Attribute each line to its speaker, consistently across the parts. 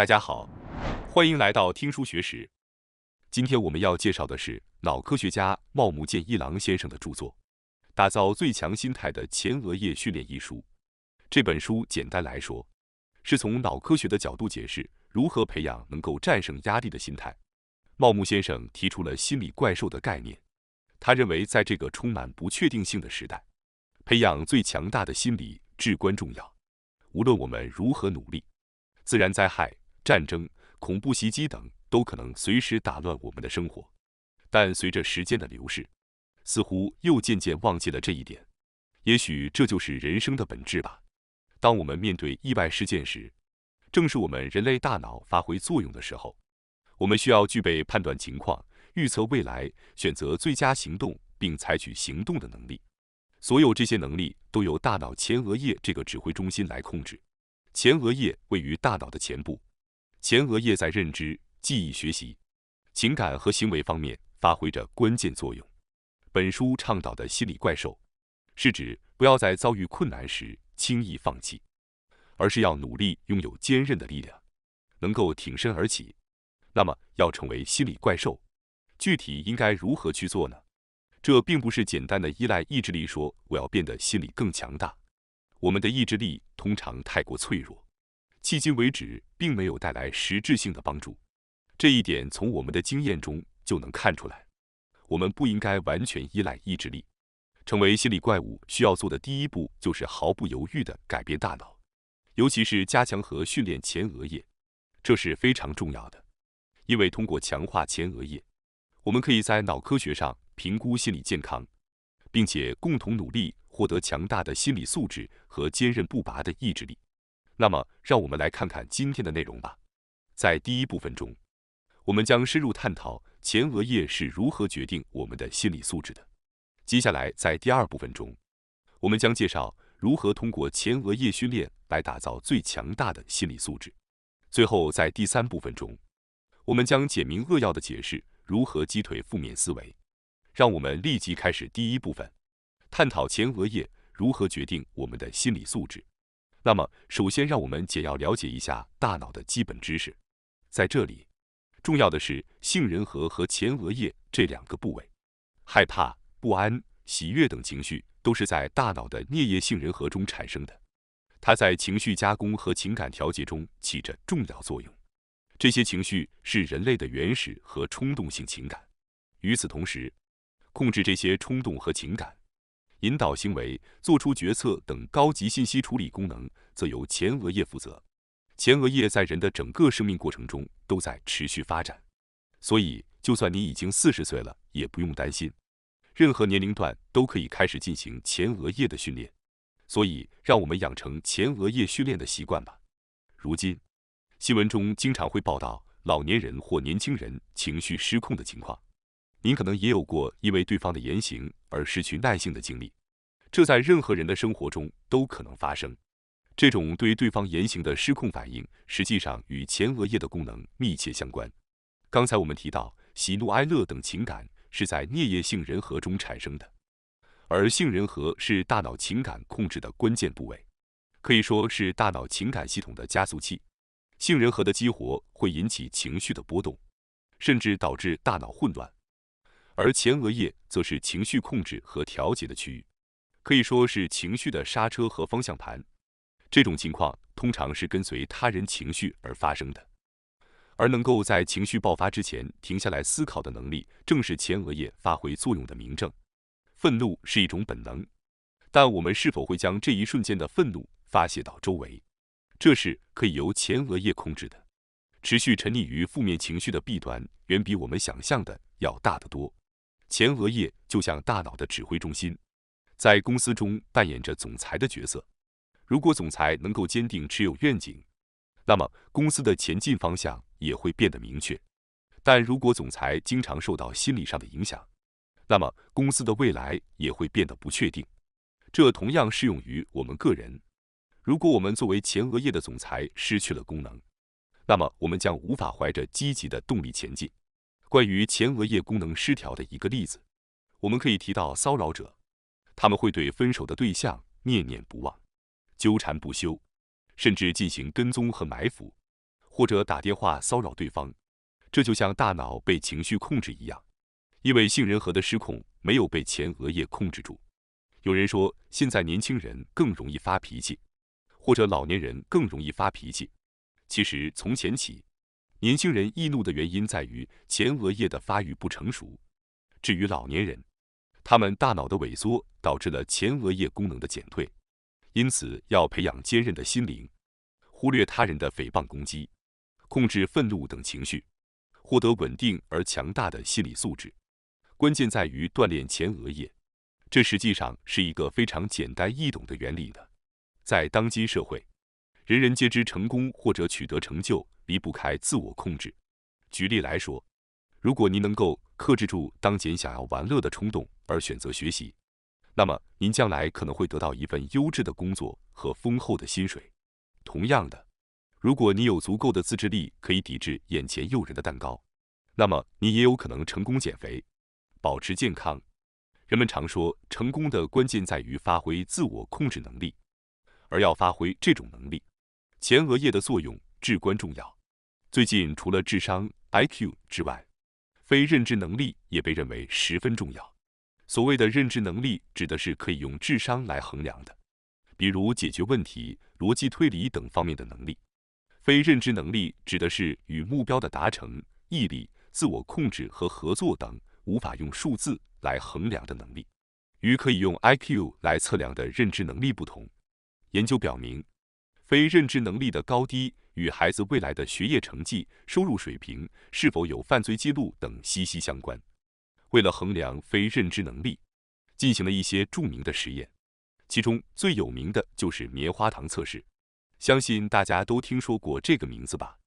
Speaker 1: 大家好，欢迎来到听书学史。今天我们要介绍的是脑科学家茂木健一郎先生的著作《打造最强心态的前额叶训练》一书。这本书简单来说，是从脑科学的角度解释如何培养能够战胜压力的心态。茂木先生提出了心理怪兽的概念，他认为在这个充满不确定性的时代，培养最强大的心理至关重要。无论我们如何努力，自然灾害、战争、恐怖袭击等都可能随时打乱我们的生活，但随着时间的流逝，似乎又渐渐忘记了这一点。也许这就是人生的本质吧。当我们面对意外事件时，正是我们人类大脑发挥作用的时候。我们需要具备判断情况、预测未来、选择最佳行动并采取行动的能力。所有这些能力都由大脑前额叶这个指挥中心来控制。前额叶位于大脑的前部，前额叶在认知、记忆、学习、情感和行为方面发挥着关键作用。本书倡导的心理怪兽，是指不要在遭遇困难时轻易放弃，而是要努力拥有坚韧的力量，能够挺身而起。那么，要成为心理怪兽，具体应该如何去做呢？这并不是简单的依赖意志力说我要变得心理更强大。我们的意志力通常太过脆弱，迄今为止并没有带来实质性的帮助。这一点从我们的经验中就能看出来。我们不应该完全依赖意志力。成为心理怪物需要做的第一步就是毫不犹豫地改变大脑，尤其是加强和训练前额叶，这是非常重要的。因为通过强化前额叶，我们可以在脑科学上评估心理健康，并且共同努力获得强大的心理素质和坚韧不拔的意志力。那么，让我们来看看今天的内容吧。在第一部分中，我们将深入探讨前额叶是如何决定我们的心理素质的。接下来，在第二部分中，我们将介绍如何通过前额叶训练来打造最强大的心理素质。最后，在第三部分中，我们将简明扼要地解释如何击退负面思维。让我们立即开始第一部分，探讨前额叶如何决定我们的心理素质。那么，首先让我们简要了解一下大脑的基本知识。在这里，重要的是杏仁核和前额叶这两个部位。害怕、不安、喜悦等情绪都是在大脑的颞叶杏仁核中产生的，它在情绪加工和情感调节中起着重要作用。这些情绪是人类的原始和冲动性情感。与此同时，控制这些冲动和情感、引导行为、做出决策等高级信息处理功能，则由前额叶负责。前额叶在人的整个生命过程中都在持续发展，所以就算你已经40岁了，也不用担心，任何年龄段都可以开始进行前额叶的训练。所以，让我们养成前额叶训练的习惯吧。如今，新闻中经常会报道老年人或年轻人情绪失控的情况。您可能也有过因为对方的言行而失去耐性的经历，这在任何人的生活中都可能发生。这种对对方言行的失控反应，实际上与前额叶的功能密切相关。刚才我们提到，喜怒哀乐等情感是在颞叶杏仁核中产生的，而杏仁核是大脑情感控制的关键部位，可以说是大脑情感系统的加速器。杏仁核的激活会引起情绪的波动，甚至导致大脑混乱，而前额叶则是情绪控制和调节的区域，可以说是情绪的刹车和方向盘。这种情况通常是跟随他人情绪而发生的，而能够在情绪爆发之前停下来思考的能力，正是前额叶发挥作用的明证。愤怒是一种本能，但我们是否会将这一瞬间的愤怒发泄到周围，这是可以由前额叶控制的。持续沉溺于负面情绪的弊端，远比我们想象的要大得多。前额叶就像大脑的指挥中心，在公司中扮演着总裁的角色。如果总裁能够坚定持有愿景，那么公司的前进方向也会变得明确。但如果总裁经常受到心理上的影响，那么公司的未来也会变得不确定。这同样适用于我们个人。如果我们作为前额叶的总裁失去了功能，那么我们将无法怀着积极的动力前进。关于前额叶功能失调的一个例子，我们可以提到骚扰者，他们会对分手的对象念念不忘，纠缠不休，甚至进行跟踪和埋伏，或者打电话骚扰对方。这就像大脑被情绪控制一样，因为杏仁核的失控没有被前额叶控制住。有人说，现在年轻人更容易发脾气，或者老年人更容易发脾气。其实从前起，年轻人易怒的原因在于前额叶的发育不成熟。至于老年人，他们大脑的萎缩导致了前额叶功能的减退，因此要培养坚韧的心灵，忽略他人的诽谤攻击，控制愤怒等情绪，获得稳定而强大的心理素质。关键在于锻炼前额叶，这实际上是一个非常简单易懂的原理呢。在当今社会，人人皆知成功或者取得成就离不开自我控制。举例来说，如果您能够克制住当前想要玩乐的冲动而选择学习，那么您将来可能会得到一份优质的工作和丰厚的薪水。同样的，如果你有足够的自制力可以抵制眼前诱人的蛋糕，那么你也有可能成功减肥，保持健康。人们常说，成功的关键在于发挥自我控制能力，而要发挥这种能力，前额叶的作用至关重要。最近，除了智商 IQ 之外，非认知能力也被认为十分重要。所谓的认知能力，指的是可以用智商来衡量的，比如解决问题、逻辑推理等方面的能力。非认知能力指的是与目标的达成、毅力、自我控制和合作等无法用数字来衡量的能力。与可以用 IQ 来测量的认知能力不同，研究表明，非认知能力的高低与孩子未来的学业成绩、收入水平、是否有犯罪记录等息息相关。为了衡量非认知能力，进行了一些著名的实验，其中最有名的就是棉花糖测试。相信大家都听说过这个名字吧？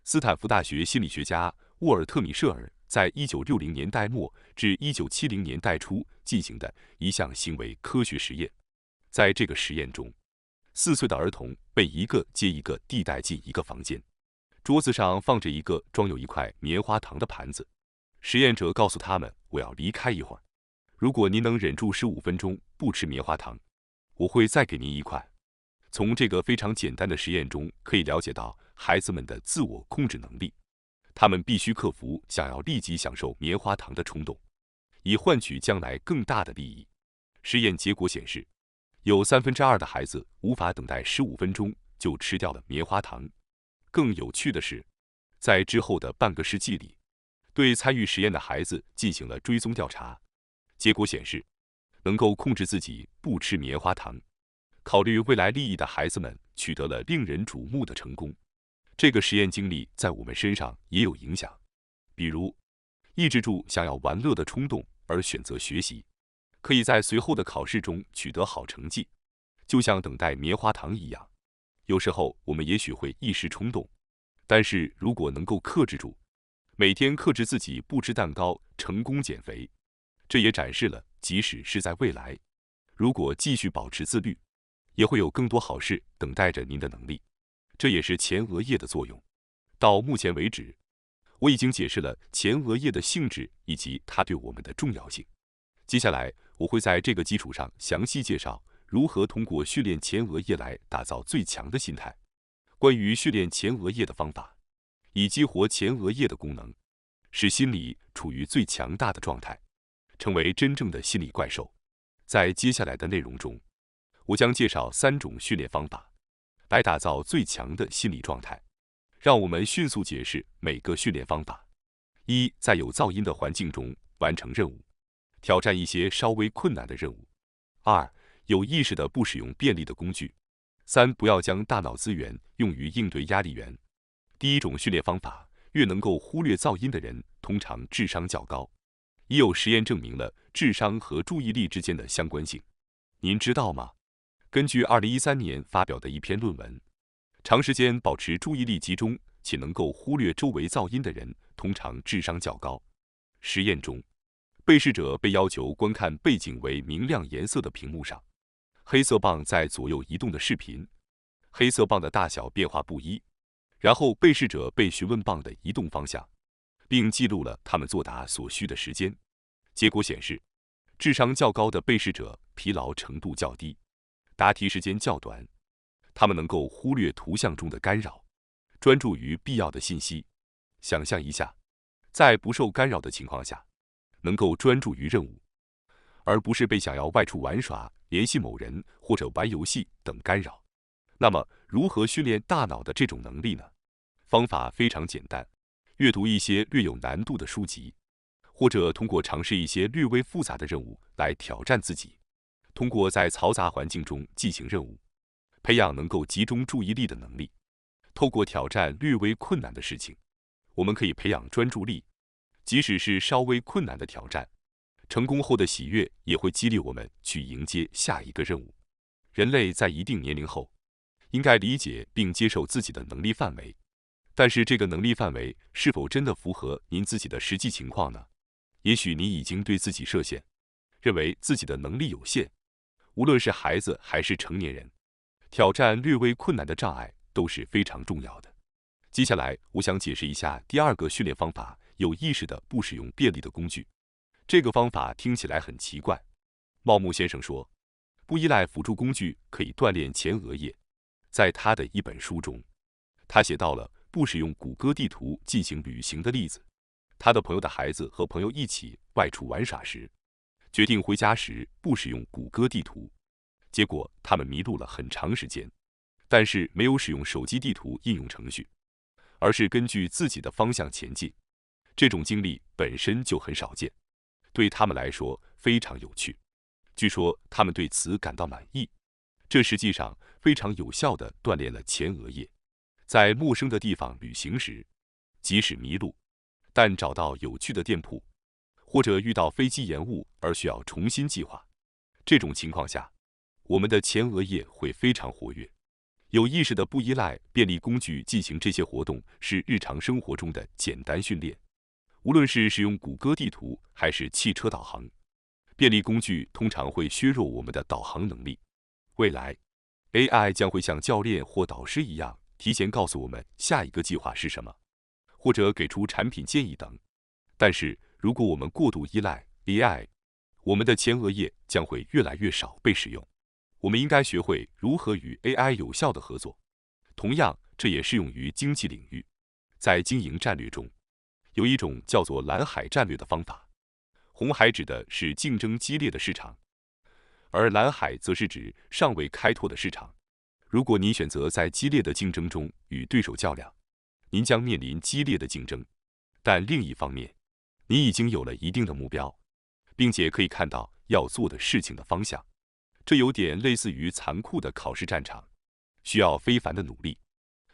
Speaker 1: 斯坦福大学心理学家沃尔特·米舍尔在1960年代末至1970年代初进行的一项行为科学实验。在这个实验中，4岁的儿童被一个接一个地带进一个房间，桌子上放着一个装有一块棉花糖的盘子。实验者告诉他们：“我要离开一会儿，如果您能忍住15分钟不吃棉花糖，我会再给您一块。”从这个非常简单的实验中可以了解到孩子们的自我控制能力，他们必须克服想要立即享受棉花糖的冲动，以换取将来更大的利益。实验结果显示，有2/3的孩子无法等待15分钟就吃掉了棉花糖。更有趣的是，在之后的半个世纪里，对参与实验的孩子进行了追踪调查，结果显示，能够控制自己不吃棉花糖，考虑未来利益的孩子们取得了令人瞩目的成功。这个实验经历在我们身上也有影响，比如抑制住想要玩乐的冲动而选择学习，可以在随后的考试中取得好成绩，就像等待棉花糖一样。有时候我们也许会一时冲动，但是如果能够克制住，每天克制自己不吃蛋糕，成功减肥，这也展示了即使是在未来，如果继续保持自律，也会有更多好事等待着您的能力。这也是前额叶的作用。到目前为止，我已经解释了前额叶的性质以及它对我们的重要性。接下来，我会在这个基础上详细介绍如何通过训练前额叶来打造最强的心态。关于训练前额叶的方法，以激活前额叶的功能，使心理处于最强大的状态，成为真正的心理怪兽。在接下来的内容中，我将介绍3种训练方法，来打造最强的心理状态。让我们迅速解释每个训练方法。1. 在有噪音的环境中完成任务，挑战一些稍微困难的任务。2. 有意识地不使用便利的工具。3. 不要将大脑资源用于应对压力源。第一种训练方法，越能够忽略噪音的人，通常智商较高。已有实验证明了智商和注意力之间的相关性。您知道吗？根据2013年发表的一篇论文，长时间保持注意力集中且能够忽略周围噪音的人，通常智商较高。实验中，被试者被要求观看背景为明亮颜色的屏幕上黑色棒在左右移动的视频，黑色棒的大小变化不一。然后被试者被询问棒的移动方向，并记录了他们作答所需的时间。结果显示，智商较高的被试者疲劳程度较低，答题时间较短，他们能够忽略图像中的干扰，专注于必要的信息。想象一下，在不受干扰的情况下，能够专注于任务，而不是被想要外出玩耍、联系某人或者玩游戏等干扰。那么，如何训练大脑的这种能力呢？方法非常简单，阅读一些略有难度的书籍，或者通过尝试一些略微复杂的任务来挑战自己。通过在嘈杂环境中进行任务，培养能够集中注意力的能力。透过挑战略微困难的事情，我们可以培养专注力。即使是稍微困难的挑战，成功后的喜悦也会激励我们去迎接下一个任务。人类在一定年龄后，应该理解并接受自己的能力范围，但是这个能力范围是否真的符合您自己的实际情况呢？也许你已经对自己设限，认为自己的能力有限。无论是孩子还是成年人，挑战略微困难的障碍都是非常重要的。接下来，我想解释一下第二个训练方法：有意识地不使用便利的工具。这个方法听起来很奇怪。茂木先生说，不依赖辅助工具可以锻炼前额叶。在他的一本书中，他写到了不使用谷歌地图进行旅行的例子。他的朋友的孩子和朋友一起外出玩耍时，决定回家时不使用谷歌地图，结果他们迷路了很长时间，但是没有使用手机地图应用程序，而是根据自己的方向前进。这种经历本身就很少见，对他们来说非常有趣。据说他们对此感到满意，这实际上非常有效地锻炼了前额叶。在陌生的地方旅行时，即使迷路，但找到有趣的店铺，或者遇到飞机延误而需要重新计划，这种情况下，我们的前额叶会非常活跃。有意识的不依赖便利工具进行这些活动，是日常生活中的简单训练。无论是使用谷歌地图还是汽车导航，便利工具通常会削弱我们的导航能力。未来 AI 将会像教练或导师一样，提前告诉我们下一个计划是什么，或者给出产品建议等。但是如果我们过度依赖 AI， 我们的前额叶将会越来越少被使用。我们应该学会如何与 AI 有效的合作。同样，这也适用于经济领域。在经营战略中，有一种叫做蓝海战略的方法。红海指的是竞争激烈的市场，而蓝海则是指尚未开拓的市场。如果您选择在激烈的竞争中与对手较量，您将面临激烈的竞争。但另一方面，你已经有了一定的目标，并且可以看到要做的事情的方向。这有点类似于残酷的考试战场，需要非凡的努力。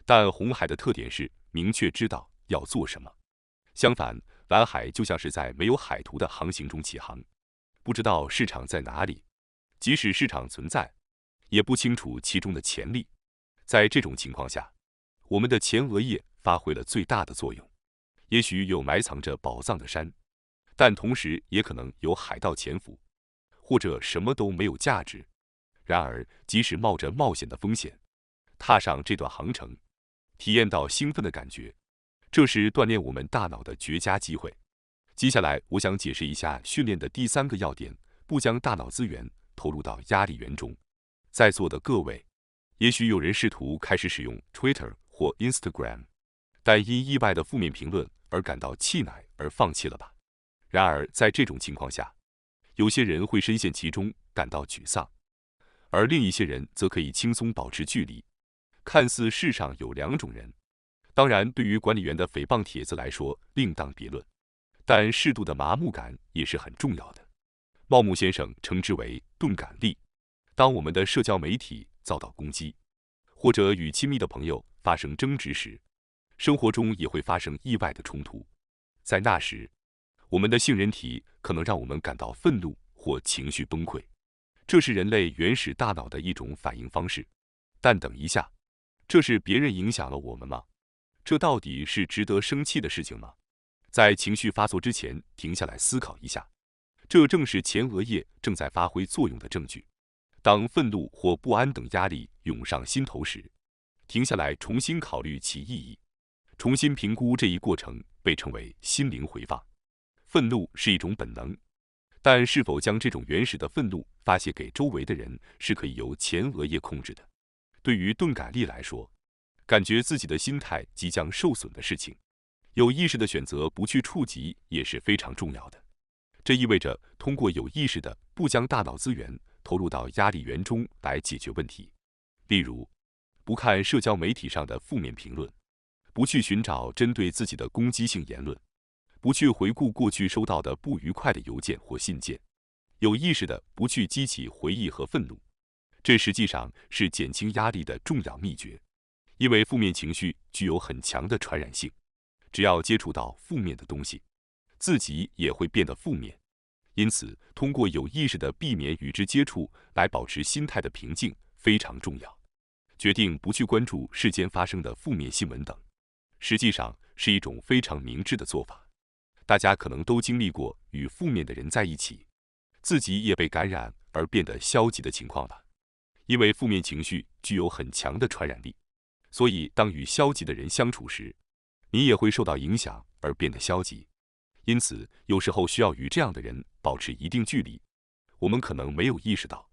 Speaker 1: 但红海的特点是明确知道要做什么。相反，蓝海就像是在没有海图的航行中起航，不知道市场在哪里，即使市场存在，也不清楚其中的潜力。在这种情况下，我们的前额叶发挥了最大的作用。也许有埋藏着宝藏的山，但同时也可能有海盗潜伏，或者什么都没有价值。然而，即使冒着冒险的风险，踏上这段航程，体验到兴奋的感觉，这是锻炼我们大脑的绝佳机会。接下来，我想解释一下训练的第三个要点：不将大脑资源投入到压力源中。在座的各位，也许有人试图开始使用 Twitter 或 Instagram， 但因意外的负面评论而感到气馁而放弃了吧？然而，在这种情况下，有些人会深陷其中，感到沮丧，而另一些人则可以轻松保持距离。看似世上有两种人，当然，对于管理员的诽谤帖子来说，另当别论。但适度的麻木感也是很重要的。茂木先生称之为钝感力。当我们的社交媒体遭到攻击，或者与亲密的朋友发生争执时，生活中也会发生意外的冲突。在那时，我们的杏仁体可能让我们感到愤怒或情绪崩溃，这是人类原始大脑的一种反应方式。但等一下，这是别人影响了我们吗？这到底是值得生气的事情吗？在情绪发作之前，停下来思考一下，这正是前额叶正在发挥作用的证据。当愤怒或不安等压力涌上心头时，停下来重新考虑其意义，重新评估这一过程被称为心灵回放。愤怒是一种本能，但是否将这种原始的愤怒发泄给周围的人，是可以由前额叶控制的。对于钝感力来说，感觉自己的心态即将受损的事情。有意识的选择不去触及也是非常重要的。这意味着通过有意识的不将大脑资源投入到压力源中来解决问题。例如，不看社交媒体上的负面评论，不去寻找针对自己的攻击性言论，不去回顾过去收到的不愉快的邮件或信件，有意识的不去激起回忆和愤怒。这实际上是减轻压力的重要秘诀，因为负面情绪具有很强的传染性，只要接触到负面的东西，自己也会变得负面。因此，通过有意识的避免与之接触来保持心态的平静非常重要。决定不去关注世间发生的负面新闻等，实际上是一种非常明智的做法。大家可能都经历过与负面的人在一起，自己也被感染而变得消极的情况吧。因为负面情绪具有很强的传染力，所以当与消极的人相处时，你也会受到影响而变得消极。因此，有时候需要与这样的人保持一定距离。我们可能没有意识到，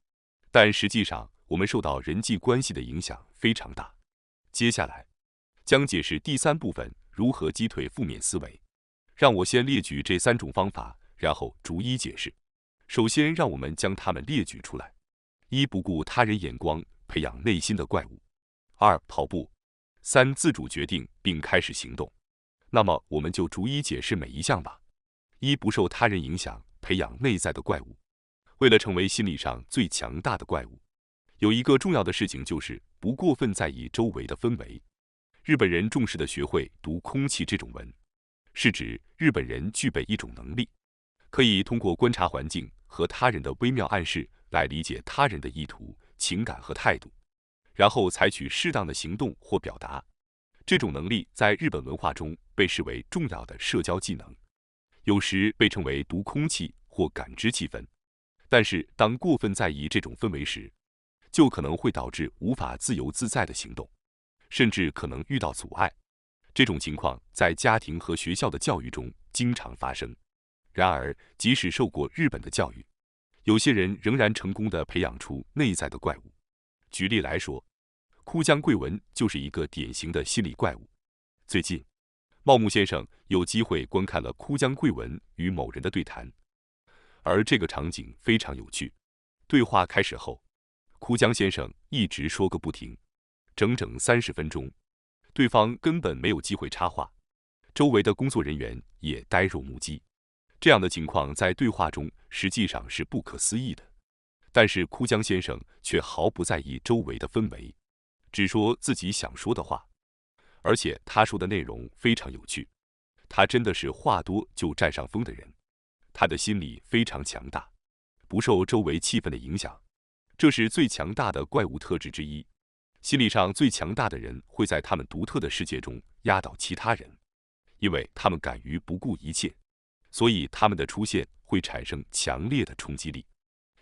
Speaker 1: 但实际上我们受到人际关系的影响非常大。接下来将解释第3部分如何击退负面思维。让我先列举这3种方法，然后逐一解释。首先，让我们将它们列举出来。1. 不顾他人眼光，培养内心的怪物。2. 跑步。3. 自主决定并开始行动。那么，我们就逐一解释每一项吧。1. 不受他人影响，培养内在的怪物。为了成为心理上最强大的怪物，有一个重要的事情就是不过分在意周围的氛围。日本人重视的学会读空气这种文，是指日本人具备一种能力，可以通过观察环境和他人的微妙暗示来理解他人的意图、情感和态度，然后采取适当的行动或表达。这种能力在日本文化中被视为重要的社交技能，有时被称为读空气或感知气氛。但是，当过分在意这种氛围时，就可能会导致无法自由自在的行动，甚至可能遇到阻碍。这种情况在家庭和学校的教育中经常发生。然而，即使受过日本的教育，有些人仍然成功地培养出内在的怪物。举例来说，哭江贵文就是一个典型的心理怪物。最近，茂木先生有机会观看了哭江贵文与某人的对谈，而这个场景非常有趣。对话开始后，哭江先生一直说个不停，整整30分钟，对方根本没有机会插话，周围的工作人员也呆若木鸡。这样的情况在对话中实际上是不可思议的，但是哭江先生却毫不在意周围的氛围，只说自己想说的话，而且他说的内容非常有趣。他真的是话多就占上风的人，他的心理非常强大，不受周围气氛的影响，这是最强大的怪物特质之一。心理上最强大的人会在他们独特的世界中压倒其他人，因为他们敢于不顾一切，所以他们的出现会产生强烈的冲击力。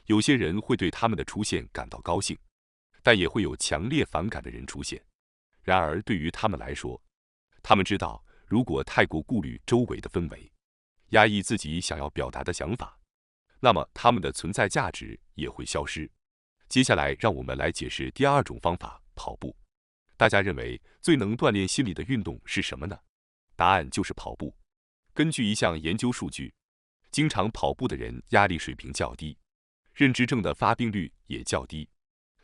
Speaker 1: 有些人会对他们的出现感到高兴，但也会有强烈反感的人出现。然而对于他们来说，他们知道如果太过顾虑周围的氛围，压抑自己想要表达的想法，那么他们的存在价值也会消失。接下来让我们来解释第2种方法，跑步。大家认为最能锻炼心理的运动是什么呢？答案就是跑步。根据一项研究数据，经常跑步的人压力水平较低，认知症的发病率也较低。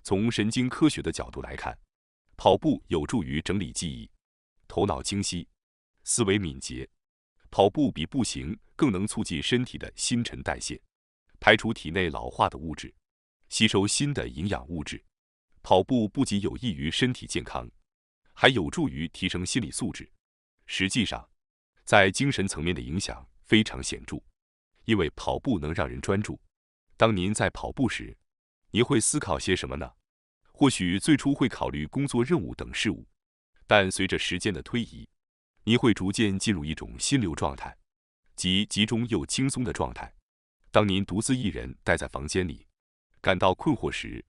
Speaker 1: 从神经科学的角度来看，跑步有助于整理记忆、头脑清晰、思维敏捷。跑步比步行更能促进身体的新陈代谢，排除体内老化的物质，吸收新的营养物质。跑步不仅有益于身体健康，还有助于提升心理素质。实际上，在精神层面的影响非常显著，因为跑步能让人专注。当您在跑步时，您会思考些什么呢？或许最初会考虑工作任务等事务，但随着时间的推移，您会逐渐进入一种心流状态，即集中又轻松的状态。当您独自一人待在房间里，感到困惑时，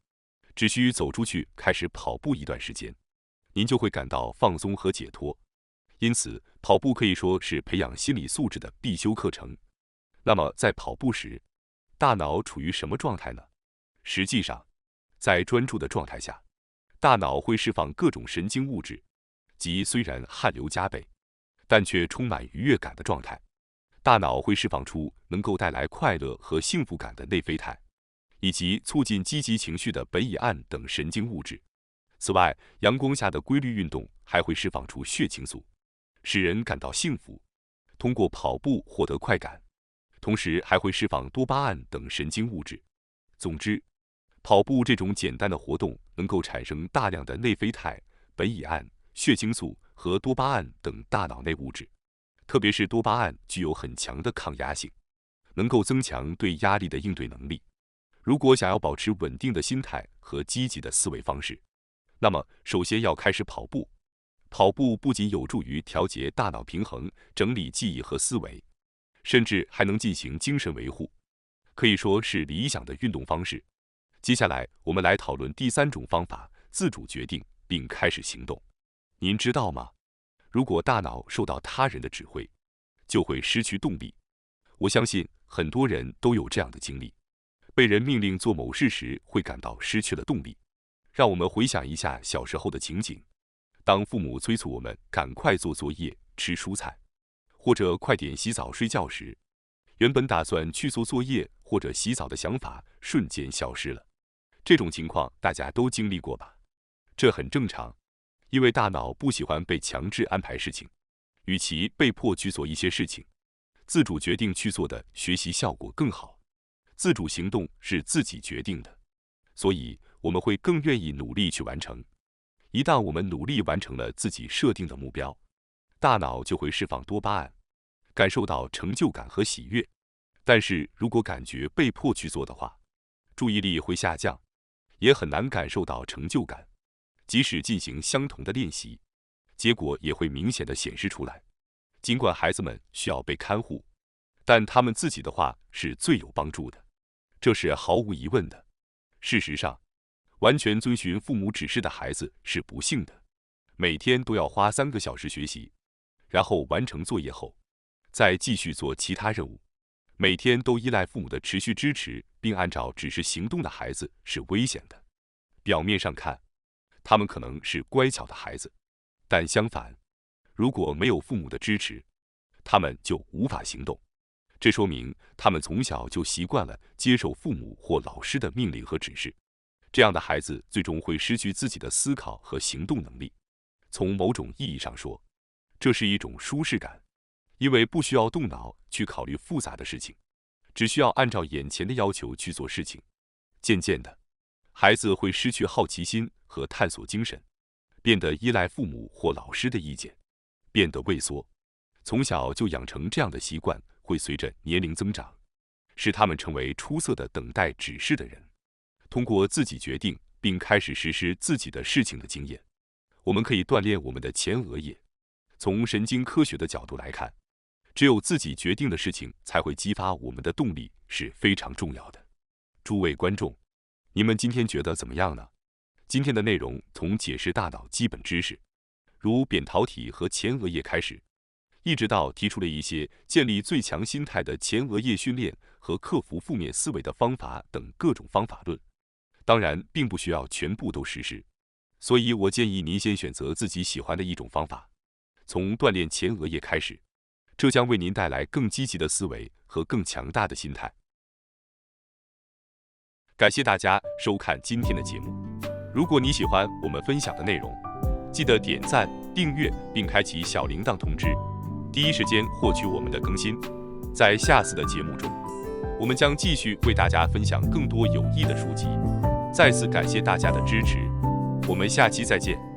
Speaker 1: 只需走出去开始跑步一段时间，您就会感到放松和解脱。因此，跑步可以说是培养心理素质的必修课程。那么，在跑步时，大脑处于什么状态呢？实际上，在专注的状态下，大脑会释放各种神经物质，即虽然汗流浃背，但却充满愉悦感的状态。大脑会释放出能够带来快乐和幸福感的内啡肽，以及促进积极情绪的苯乙胺等神经物质。此外，阳光下的规律运动还会释放出血清素，使人感到幸福。通过跑步获得快感，同时还会释放多巴胺等神经物质。总之，跑步这种简单的活动能够产生大量的内啡肽、苯乙胺、血清素和多巴胺等大脑内物质。特别是多巴胺具有很强的抗压性，能够增强对压力的应对能力。如果想要保持稳定的心态和积极的思维方式，那么首先要开始跑步。跑步不仅有助于调节大脑平衡、整理记忆和思维，甚至还能进行精神维护，可以说是理想的运动方式。接下来，我们来讨论第3种方法：自主决定并开始行动。您知道吗？如果大脑受到他人的指挥，就会失去动力。我相信很多人都有这样的经历，被人命令做某事时会感到失去了动力。让我们回想一下小时候的情景，当父母催促我们赶快做作业、吃蔬菜，或者快点洗澡睡觉时，原本打算去做作业或者洗澡的想法瞬间消失了。这种情况大家都经历过吧？这很正常，因为大脑不喜欢被强制安排事情，与其被迫去做一些事情，自主决定去做的学习效果更好。自主行动是自己决定的，所以我们会更愿意努力去完成。一旦我们努力完成了自己设定的目标，大脑就会释放多巴胺，感受到成就感和喜悦。但是如果感觉被迫去做的话，注意力会下降，也很难感受到成就感。即使进行相同的练习，结果也会明显的显示出来。尽管孩子们需要被看护，但他们自己的话是最有帮助的，这是毫无疑问的。事实上，完全遵循父母指示的孩子是不幸的，每天都要花3个小时学习，然后完成作业后，再继续做其他任务。每天都依赖父母的持续支持，并按照指示行动的孩子是危险的。表面上看，他们可能是乖巧的孩子，但相反，如果没有父母的支持，他们就无法行动。这说明他们从小就习惯了接受父母或老师的命令和指示。这样的孩子最终会失去自己的思考和行动能力。从某种意义上说，这是一种舒适感，因为不需要动脑去考虑复杂的事情，只需要按照眼前的要求去做事情。渐渐的，孩子会失去好奇心和探索精神，变得依赖父母或老师的意见，变得畏缩。从小就养成这样的习惯，会随着年龄增长，使他们成为出色的等待指示的人。通过自己决定并开始实施自己的事情的经验，我们可以锻炼我们的前额叶。从神经科学的角度来看，只有自己决定的事情才会激发我们的动力，是非常重要的。诸位观众，你们今天觉得怎么样呢？今天的内容从解释大脑基本知识，如扁桃体和前额叶开始，一直到提出了一些建立最强心态的前额叶训练和克服负面思维的方法等各种方法论。当然，并不需要全部都实施，所以我建议您先选择自己喜欢的一种方法，从锻炼前额叶开始，这将为您带来更积极的思维和更强大的心态。感谢大家收看今天的节目。如果你喜欢我们分享的内容，记得点赞、订阅并开启小铃铛通知，第一时间获取我们的更新。在下次的节目中，我们将继续为大家分享更多有益的书籍。再次感谢大家的支持，我们下期再见。